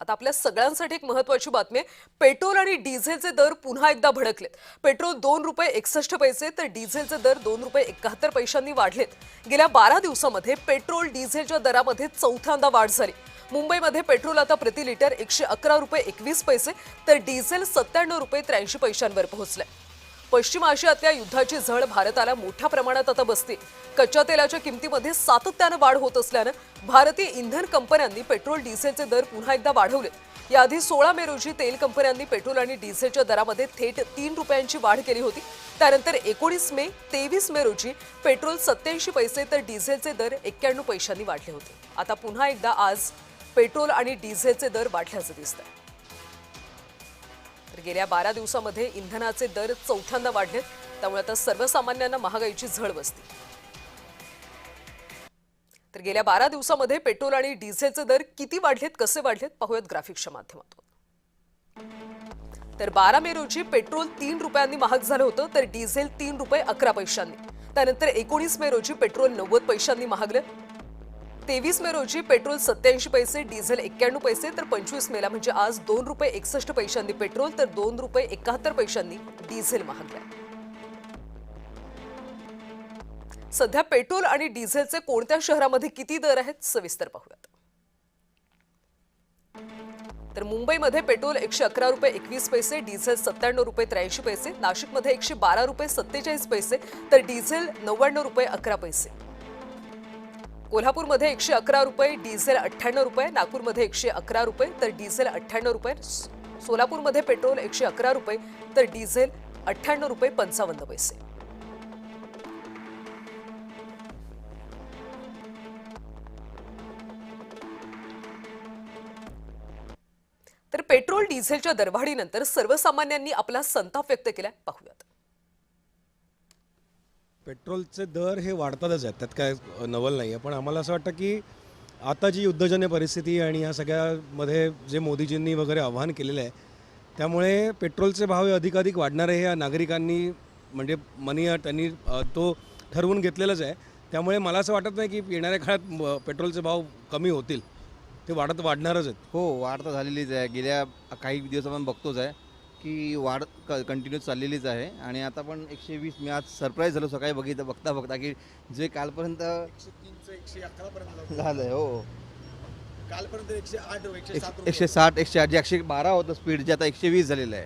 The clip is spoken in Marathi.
आता आपल्या सगळ्यांसाठी एक महत्त्वाची बातमी आहे। पेट्रोल आणि डिझेलचे दर पुन्हा एकदा भडकलेत। पेट्रोल ₹2.61 तर डिझेलचे दर ₹2.71 वाढलेत। गेल्या 12 दिवसांमध्ये पेट्रोल डिझेलच्या दरामध्ये चौथ्यांदा वाढ झाली। मुंबईमध्ये पेट्रोल आता प्रति लिटर ₹111.21 तर डिझेल ₹97.83 पोहोचले। पश्चिम आशियातल्या युद्धाची झळ भारताला मोठ्या प्रमाणात आता बसते। कच्च्या तेलाच्या किमतीमध्ये सातत्याने वाढ होत असल्याने भारतीय इंधन कंपन्यांनी पेट्रोल डिझेलचे दर पुन्हा एकदा वाढवले। याआधी 16 मे रोजी तेल कंपन्यांनी पेट्रोल आणि डिझेलच्या दरामध्ये थेट 3 रुपयांची वाढ केली होती। त्यानंतर 19 मे 23 मे रोजी पेट्रोल 87 पैसे तर डिझेलचे दर 91 पैशांनी वाढले होते। आता पुन्हा एकदा आज पेट्रोल आणि डिझेलचे दर वाढल्याचे दिसतंय। तर गेल्या 12 दिवसांमध्ये इंधनाचे दर चौथ्यांदा वाढलेत, त्यामुळे आता सर्वसामान्यांना महागाईची झळ बसते। तर गेल्या 12 दिवसांमध्ये पेट्रोल आणि डिझेलचे दर किती वाढलेत, कसे वाढलेत पाहूयात ग्राफिक्सच्या माध्यमातून। तर 12 मे रोजी पेट्रोल 3 रुपयांनी महाग झालं होतं तर डिझेल ₹3.11। त्यानंतर 19 मे रोजी पेट्रोल 90 पैशांनी महागलं। 23 मे रोजी पेट्रोल 87 पैसे, डिझेल 91 पैसे तर 25 मेला म्हणजे आज ₹2.61 पेट्रोल तर ₹2.71 डिझेल महागले। सध्या पेट्रोल आणि डिझेलचे कोणत्या शहरामध्ये किती दर आहेत सविस्तर पाहूयात। तर मुंबईमध्ये पेट्रोल ₹111.21, डिझेल ₹97.83, नाशिकमध्ये ₹112.47 तर डिझेल ₹99.11। कोल्हापूरमध्ये ₹111, डिझेल ₹98, नागपूरमध्ये ₹111 तर डिझेल ₹98, सोलापूरमध्ये पेट्रोल ₹111 तर डिझेल ₹98.55। तर पेट्रोल डिझेलच्या दरवाढीनंतर सर्वसामान्यांनी आपला संताप व्यक्त केलाय, पाहूयात। पेट्रोलचे दर हे वाढतातच आहेत, त्यात काय नवल नाही आहे। पण आम्हाला असं वाटतं की आता जी युद्धजन्य परिस्थिती आणि या सगळ्यामध्ये जे मोदीजींनी वगैरे आव्हान केलेलं आहे, त्यामुळे पेट्रोलचे भाव हे अधिकाधिक वाढणार आहे, या नागरिकांनी म्हणजे त्यांनी तो ठरवून घेतलेलंच आहे। त्यामुळे मला असं वाटत नाही की येणाऱ्या काळात पेट्रोलचे भाव कमी होतील, ते वाढणारच आहेत। हो, वाढ तर झालेलीच आहे। गेल्या काही दिवस आपण बघतोच आहे की वाढ कंटिन्यू चाललेलीच आहे आणि आता पण 120 मी आज सरप्राईज झालो सकाळी बघता की जे कालपर्यंत 103 झालं आहे, हो कालपर्यंत 108 107 160 108 जे 112 होतं स्पीड, जे आता 120 झालेलं आहे।